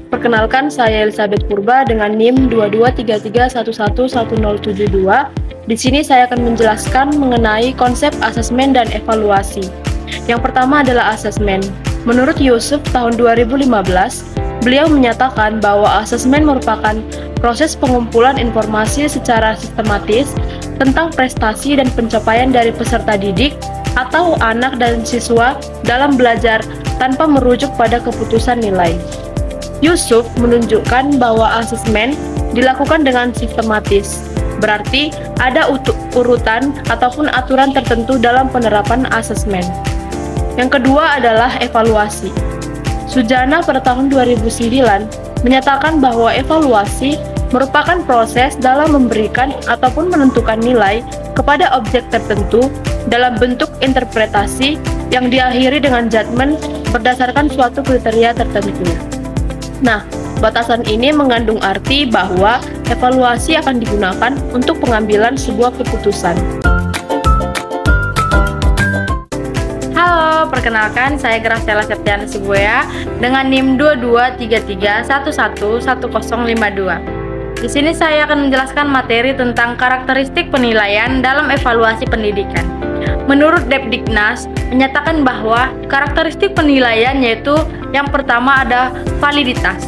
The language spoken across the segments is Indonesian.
perkenalkan saya Elizabeth Purba dengan NIM 2233111072. Di sini saya akan menjelaskan mengenai konsep asesmen dan evaluasi. Yang pertama adalah asesmen. Menurut Yusuf tahun 2015, beliau menyatakan bahwa asesmen merupakan proses pengumpulan informasi secara sistematis tentang prestasi dan pencapaian dari peserta didik atau anak dan siswa dalam belajar tanpa merujuk pada keputusan nilai. Yusuf menunjukkan bahwa asesmen dilakukan dengan sistematis, berarti ada urutan ataupun aturan tertentu dalam penerapan asesmen. Yang kedua adalah evaluasi. Sujana pada tahun 2009 menyatakan bahwa evaluasi merupakan proses dalam memberikan ataupun menentukan nilai kepada objek tertentu dalam bentuk interpretasi yang diakhiri dengan judgement berdasarkan suatu kriteria tertentu. Nah, batasan ini mengandung arti bahwa evaluasi akan digunakan untuk pengambilan sebuah keputusan. Halo, perkenalkan saya Graciela Septiana Sibuya dengan NIM 2233111052. Di sini saya akan menjelaskan materi tentang karakteristik penilaian dalam evaluasi pendidikan. Menurut Depdiknas, menyatakan bahwa karakteristik penilaian yaitu yang pertama ada validitas.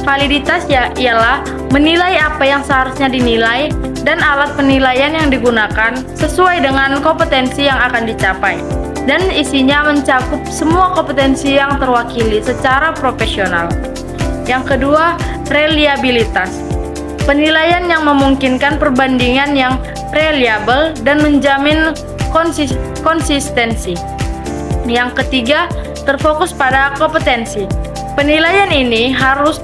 Validitas ialah menilai apa yang seharusnya dinilai dan alat penilaian yang digunakan sesuai dengan kompetensi yang akan dicapai. Dan isinya mencakup semua kompetensi yang terwakili secara profesional. Yang kedua, reliabilitas. Penilaian yang memungkinkan perbandingan yang reliable dan menjamin konsistensi. Yang ketiga, terfokus pada kompetensi. Penilaian ini harus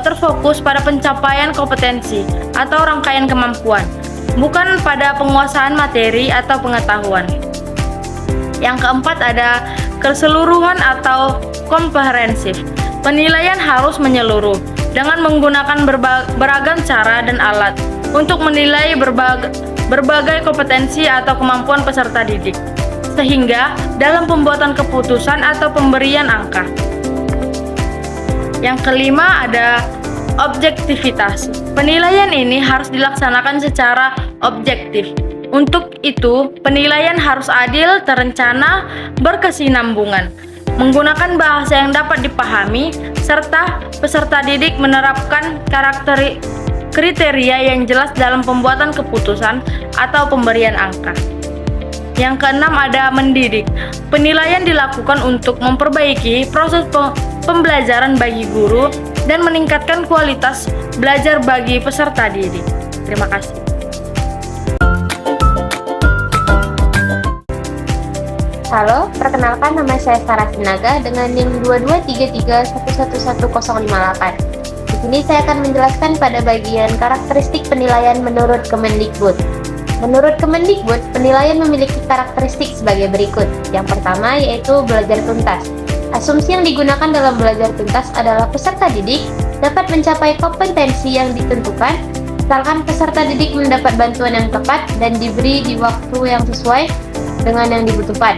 terfokus pada pencapaian kompetensi atau rangkaian kemampuan, bukan pada penguasaan materi atau pengetahuan. Yang keempat ada keseluruhan atau komprehensif. Penilaian harus menyeluruh dengan menggunakan beragam cara dan alat untuk menilai berbagai kompetensi atau kemampuan peserta didik, sehingga dalam pembuatan keputusan atau pemberian angka. Yang kelima ada objektivitas. Penilaian ini harus dilaksanakan secara objektif. Untuk itu, penilaian harus adil, terencana, berkesinambungan, menggunakan bahasa yang dapat dipahami, serta peserta didik menerapkan kriteria yang jelas dalam pembuatan keputusan atau pemberian angka. Yang keenam ada mendidik. Penilaian dilakukan untuk memperbaiki proses pembelajaran bagi guru dan meningkatkan kualitas belajar bagi peserta didik. Terima kasih. Halo, perkenalkan nama saya Sarah Sinaga dengan NIM 2233111058. Di sini saya akan menjelaskan pada bagian karakteristik penilaian menurut Kemendikbud. Menurut Kemendikbud, penilaian memiliki karakteristik sebagai berikut. Yang pertama yaitu belajar tuntas. Asumsi yang digunakan dalam belajar tuntas adalah peserta didik dapat mencapai kompetensi yang ditentukan, asalkan peserta didik mendapat bantuan yang tepat dan diberi di waktu yang sesuai dengan yang dibutuhkan.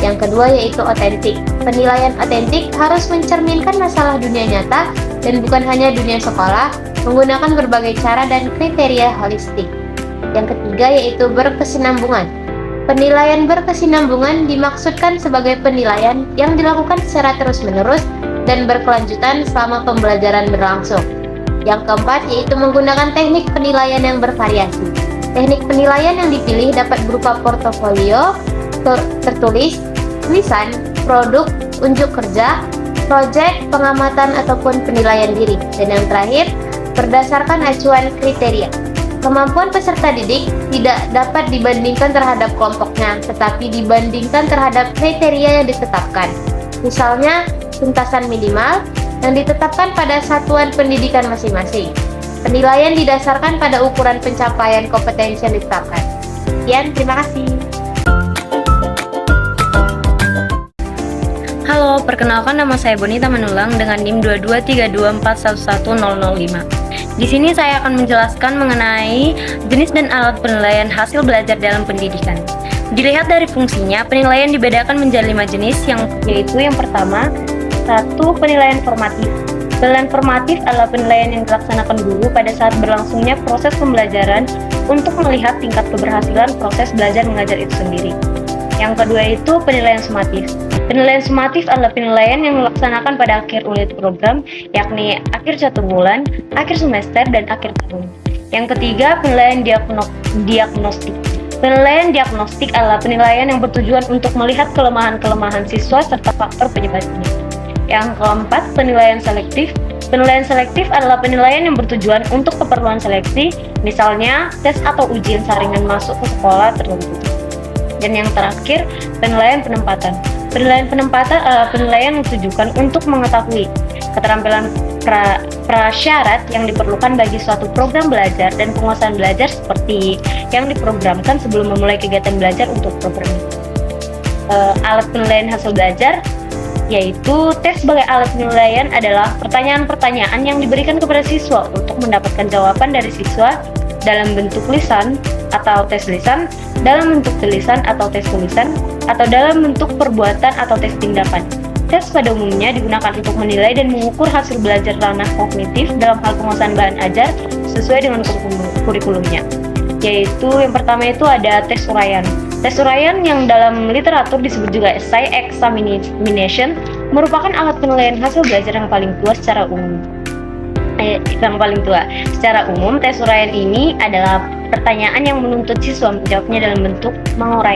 Yang kedua yaitu otentik. Penilaian otentik harus mencerminkan masalah dunia nyata dan bukan hanya dunia sekolah, menggunakan berbagai cara dan kriteria holistik. Yang ketiga yaitu berkesinambungan. Penilaian berkesinambungan dimaksudkan sebagai penilaian yang dilakukan secara terus-menerus dan berkelanjutan selama pembelajaran berlangsung. Yang keempat yaitu menggunakan teknik penilaian yang bervariasi. Teknik penilaian yang dipilih dapat berupa portofolio, tertulis, tulisan, produk, unjuk kerja, proyek, pengamatan, ataupun penilaian diri. Dan yang terakhir, berdasarkan acuan kriteria. Kemampuan peserta didik tidak dapat dibandingkan terhadap kelompoknya, tetapi dibandingkan terhadap kriteria yang ditetapkan. Misalnya, tuntasan minimal yang ditetapkan pada satuan pendidikan masing-masing. Penilaian didasarkan pada ukuran pencapaian kompetensi yang ditetapkan. Sekian, terima kasih. Halo, perkenalkan nama saya Bonita Manulang dengan NIM 2232411005. Di sini saya akan menjelaskan mengenai jenis dan alat penilaian hasil belajar dalam pendidikan. Dilihat dari fungsinya, penilaian dibedakan menjadi 5 jenis, yaitu yang pertama, 1. Penilaian formatif. Penilaian formatif adalah penilaian yang dilaksanakan guru pada saat berlangsungnya proses pembelajaran untuk melihat tingkat keberhasilan proses belajar mengajar itu sendiri. Yang kedua itu penilaian sumatif. Penilaian sumatif adalah penilaian yang dilaksanakan pada akhir unit program, yakni akhir 1 bulan, akhir semester, dan akhir tahun. Yang ketiga, penilaian diagnostik. Penilaian diagnostik adalah penilaian yang bertujuan untuk melihat kelemahan-kelemahan siswa serta faktor penyebabnya. Yang keempat, penilaian selektif. Penilaian selektif adalah penilaian yang bertujuan untuk keperluan seleksi, misalnya tes atau ujian saringan masuk ke sekolah tertentu. Dan yang terakhir, penilaian penempatan. Penilaian penempatan adalah penilaian yang ditujukan untuk mengetahui keterampilan prasyarat yang diperlukan bagi suatu program belajar dan penguasaan belajar seperti yang diprogramkan sebelum memulai kegiatan belajar untuk program itu. Alat penilaian hasil belajar, yaitu tes sebagai alat penilaian adalah pertanyaan-pertanyaan yang diberikan kepada siswa untuk mendapatkan jawaban dari siswa dalam bentuk lisan atau tes lisan, dalam bentuk tulisan atau tes tulisan, atau dalam bentuk perbuatan atau tes tindakan. Tes pada umumnya digunakan untuk menilai dan mengukur hasil belajar ranah kognitif dalam hal penguasaan bahan ajar sesuai dengan kurikulumnya. Yaitu yang pertama itu ada tes uraian. Tes uraian yang dalam literatur disebut juga essay examination merupakan alat penilaian hasil belajar yang paling tua secara umum. Secara umum, tes uraian ini adalah pertanyaan yang menuntut siswa menjawabnya dalam bentuk menguraikan